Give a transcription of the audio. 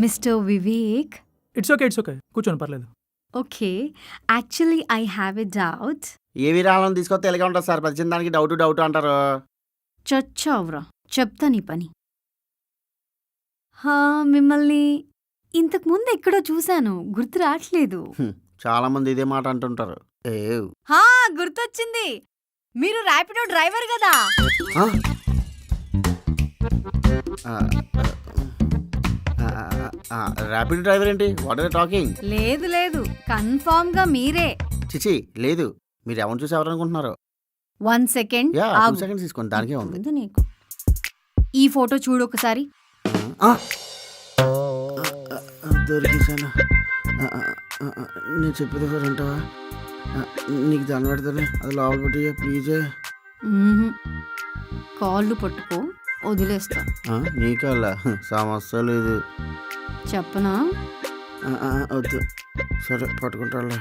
Mister Vivek. It's okay కూర్చోండి పర్లేదు. Okay, actually I have a doubt. ఏ విరాళం తీసుకొస్తే ఎలాగే ఉంటుంది సార్? ప్రతి దానికి డౌట్ అంటారు. చచ్చావురా, చెప్తా నీ పని. మిమ్మల్ని ఇంతకు ముందు ఎక్కడో చూశాను, గుర్తు రావట్లేదు. చాలా మంది ఇదే మాట అంటుంటారు. గుర్తొచ్చింది, మీరు ర్యాపిడో డ్రైవర్ కదా? ర్యాపిడ్ డ్రైవర్ ఏంటి? What are talking? లేదు, కన్ఫర్మ్ గా మీరే. చిచి లేదు, మీరు ఎవరిని చూసి ఎవరనుకుంటున్నారు? 1 సెకండ్. 2 seconds తీసుకోండి, దానికే ఉంది. నీకు ఈ ఫోటో చూడు ఒకసారి. దొరికేసాను. నేను చెప్పేది సార్ అంటావా? నీకు దాన్ని పెడతానే, అది లోపల పెట్టి ప్లీజే. కాళ్ళు పట్టుకో, వదిలేస్తా. నీకల్లా సమస్య లేదు. చెప్పనా? వద్దు, సరే పట్టుకుంటాలే.